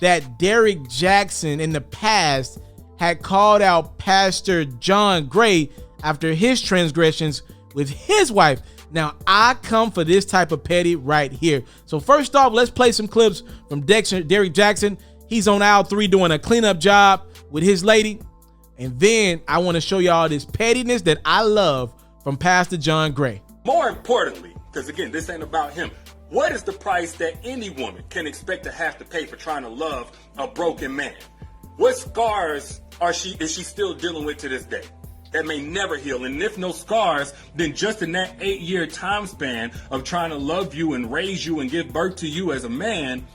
that Derrick Jaxn in the past had called out Pastor John Gray after his transgressions with his wife. Now, I come for this type of petty right here. So first off, let's play some clips from Derrick Jaxn. He's on aisle 3 doing a cleanup job with his lady. And then I want to show y'all this pettiness that I love from Pastor John Gray. More importantly, because again, this ain't about him, what is the price that any woman can expect to have to pay for trying to love a broken man? What scars is she still dealing with to this day that may never heal? And if no scars, then just in that 8-year time span of trying to love you and raise you and give birth to you as a man,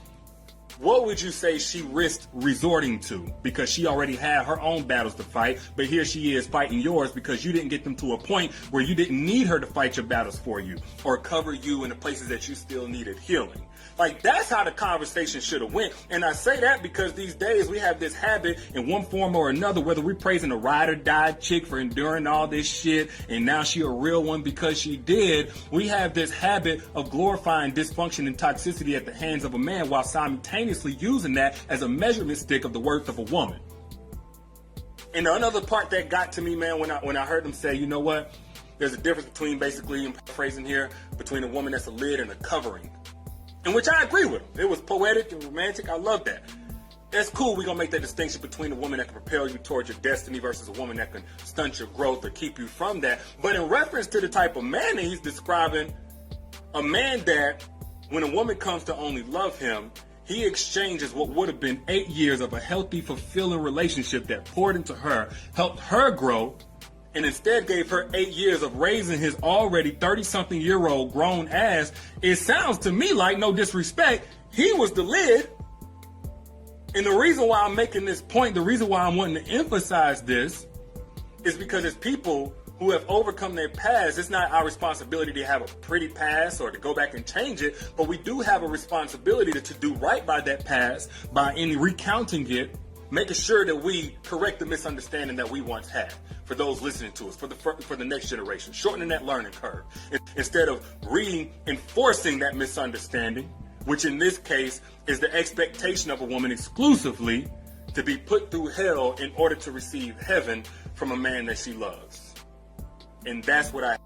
what would you say she risked resorting to? Because she already had her own battles to fight, but here she is fighting yours because you didn't get them to a point where you didn't need her to fight your battles for you or cover you in the places that you still needed healing. Like, that's how the conversation should have went. And I say that because these days we have this habit in one form or another, whether we're praising a ride or die chick for enduring all this shit and now she a real one because she did, we have this habit of glorifying dysfunction and toxicity at the hands of a man while simultaneously using that as a measurement stick of the worth of a woman. And another part that got to me, man, when I heard them say, you know what, there's a difference between, basically, I'm paraphrasing here, between a woman that's a lid and a covering. In which I agree with him. It was poetic and romantic. I love that. That's cool. We're going to make that distinction between a woman that can propel you towards your destiny versus a woman that can stunt your growth or keep you from that. But in reference to the type of man that he's describing, a man that when a woman comes to only love him, he exchanges what would have been 8 years of a healthy, fulfilling relationship that poured into her, helped her grow, and instead gave her 8 years of raising his already 30-something-year-old grown ass. It sounds to me like, no disrespect, he was the lid. And the reason why I'm making this point, the reason why I'm wanting to emphasize this, is because as people who have overcome their past, it's not our responsibility to have a pretty past or to go back and change it, but we do have a responsibility to do right by that past by in recounting it, making sure that we correct the misunderstanding that we once had. For those listening to us, for the next generation, shortening that learning curve. Instead of reinforcing that misunderstanding, which in this case is the expectation of a woman exclusively to be put through hell in order to receive heaven from a man that she loves. And that's what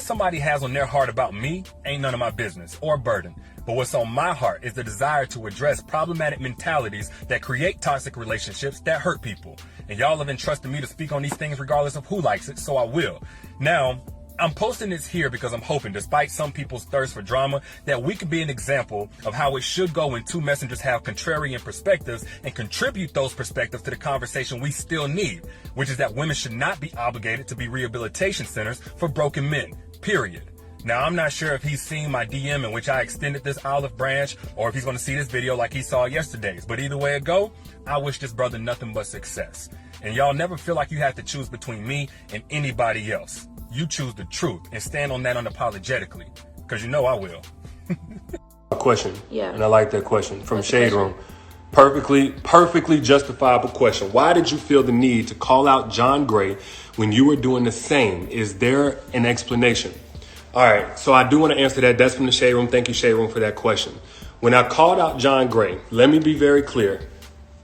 somebody has on their heart about me ain't none of my business or burden. But what's on my heart is the desire to address problematic mentalities that create toxic relationships that hurt people. And y'all have entrusted me to speak on these things regardless of who likes it, so I will. Now, I'm posting this here because I'm hoping, despite some people's thirst for drama, that we can be an example of how it should go when two messengers have contrarian perspectives and contribute those perspectives to the conversation we still need, which is that women should not be obligated to be rehabilitation centers for broken men, period. Now, I'm not sure if he's seen my DM in which I extended this olive branch or if he's going to see this video like he saw yesterday's. But either way it go, I wish this brother nothing but success. And y'all never feel like you have to choose between me and anybody else. You choose the truth and stand on that unapologetically, because you know I will. A question. Yeah. And I like that question from Shade Room. Perfectly justifiable question. Why did you feel the need to call out John Gray when you were doing the same? Is there an explanation? All right, so I do want to answer that. That's from the Shade Room. Thank you, Shade Room, for that question. When I called out John Gray, let me be very clear.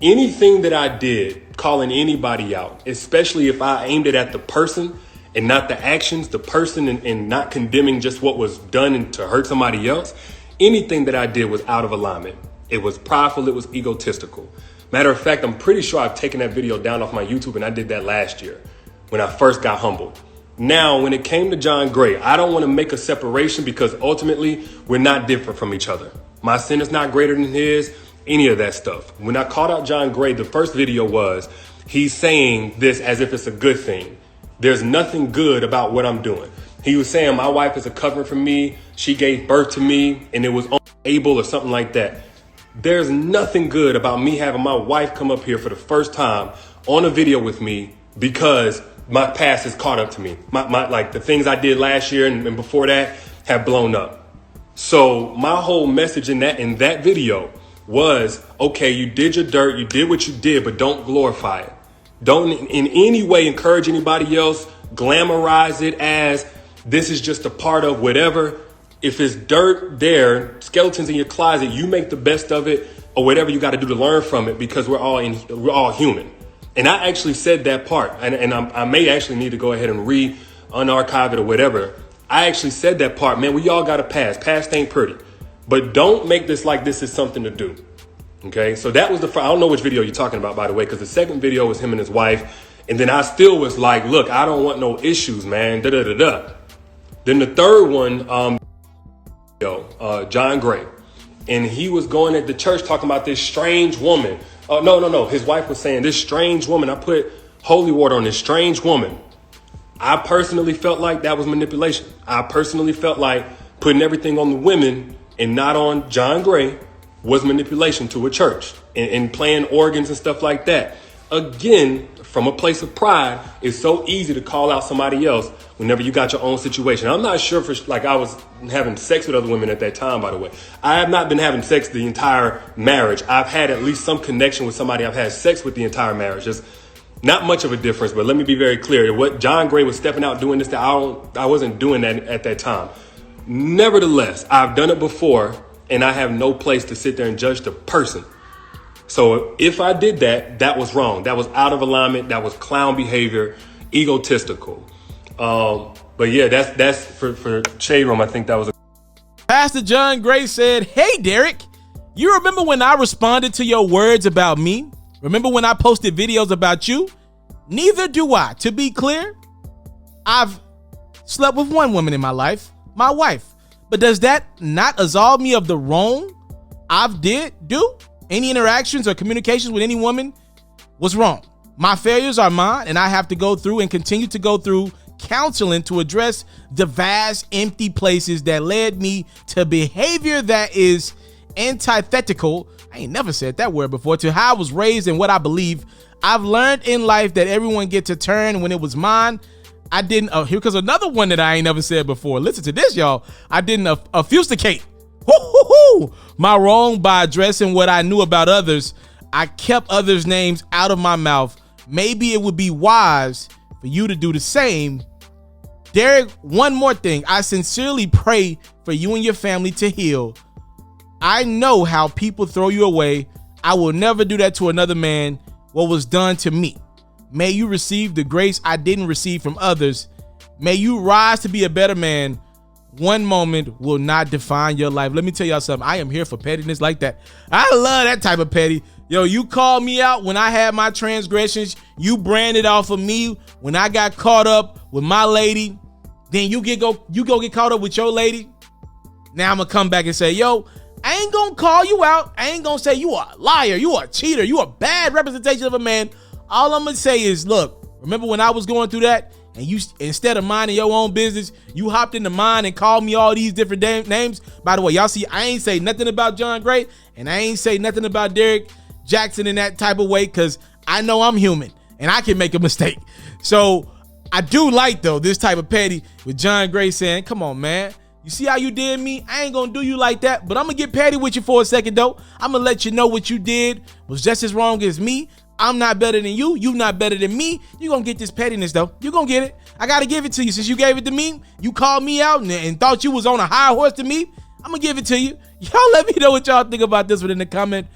Anything that I did, calling anybody out, especially if I aimed it at the person and not the actions, the person, and not condemning just what was done to hurt somebody else, anything that I did was out of alignment. It was prideful. It was egotistical. Matter of fact, I'm pretty sure I've taken that video down off my YouTube, and I did that last year when I first got humbled. Now, when it came to John Gray, I don't want to make a separation because ultimately we're not different from each other. My sin is not greater than his, any of that stuff. When I called out John Gray, the first video was, he's saying this as if it's a good thing. There's nothing good about what I'm doing. He was saying my wife is a covering for me. She gave birth to me and it was unable or something like that. There's nothing good about me having my wife come up here for the first time on a video with me because my past is caught up to me. My like the things I did last year and before that have blown up. So my whole message in that video was, okay, you did your dirt, you did what you did, but don't glorify it. Don't in any way encourage anybody else, glamorize it as this is just a part of whatever. If it's dirt there, skeletons in your closet, you make the best of it. or whatever you got to do to learn from it, because we're all human. And I actually said that part, and I may actually need to go ahead and unarchive it or whatever. I actually said that part, man. We all got to pass. Past ain't pretty, but don't make this like this is something to do. Okay, so that was I don't know which video you're talking about, by the way, because the second video was him and his wife, and then I still was like, look, I don't want no issues, man. Da da da da. Then the third one, John Gray, and he was going at the church talking about this strange woman. No. His wife was saying this strange woman. I put holy water on this strange woman. I personally felt like that was manipulation. I personally felt like putting everything on the women and not on John Gray was manipulation to a church and playing organs and stuff like that. Again, from a place of pride, it's so easy to call out somebody else whenever you got your own situation. I'm not sure I was having sex with other women at that time, by the way. I have not been having sex the entire marriage. I've had at least some connection with somebody I've had sex with the entire marriage. Just not much of a difference, but let me be very clear. What John Gray was stepping out doing this, I wasn't doing that at that time. Nevertheless, I've done it before, and I have no place to sit there and judge the person. So if I did that, that was wrong. That was out of alignment. That was clown behavior, egotistical. But yeah, that's for Shade Room. I think that was Pastor John Gray said, "Hey, Derrick, you remember when I responded to your words about me? Remember when I posted videos about you? Neither do I. To be clear, I've slept with one woman in my life, my wife. But does that not absolve me of the wrong I've do? Any interactions or communications with any woman was wrong. My failures are mine, and I have to go through and continue to go through counseling to address the vast empty places that led me to behavior that is antithetical." I ain't never said that word before. "To how I was raised and what I believe. I've learned in life that everyone gets a turn. When it was mine, I didn't." Oh, here comes another one that I ain't never said before. Listen to this, y'all. "I didn't obfuscate my wrong by addressing what I knew about others. I kept others' names out of my mouth. Maybe it would be wise for you to do the same. Derrick, one more thing. I sincerely pray for you and your family to heal. I know how people throw you away. I will never do that to another man. What was done to me. May you receive the grace I didn't receive from others. May you rise to be a better man. One moment will not define your life." Let me tell y'all something. I am here for pettiness like that. I love that type of petty. Yo, you called me out when I had my transgressions. You branded off of me when I got caught up with my lady. Then you go get caught up with your lady. Now I'm gonna come back and say, yo, I ain't gonna call you out. I ain't gonna say you are a liar, you are a cheater, you are a bad representation of a man. All I'm gonna say is, look, remember when I was going through that, and you, instead of minding your own business, you hopped into mine and called me all these different names. By the way, y'all see, I ain't say nothing about John Gray, and I ain't say nothing about Derrick Jaxn in that type of way, because I know I'm human and I can make a mistake. So I do like, though, this type of petty with John Gray saying, come on, man. You see how you did me? I ain't gonna do you like that, but I'm gonna get petty with you for a second, though. I'm gonna let you know what you did was just as wrong as me. I'm not better than you. You not better than me. You gonna get this pettiness, though. You gonna get it. I gotta give it to you. Since you gave it to me, you called me out and thought you was on a higher horse than me. I'm gonna give it to you. Y'all let me know what y'all think about this one in the comment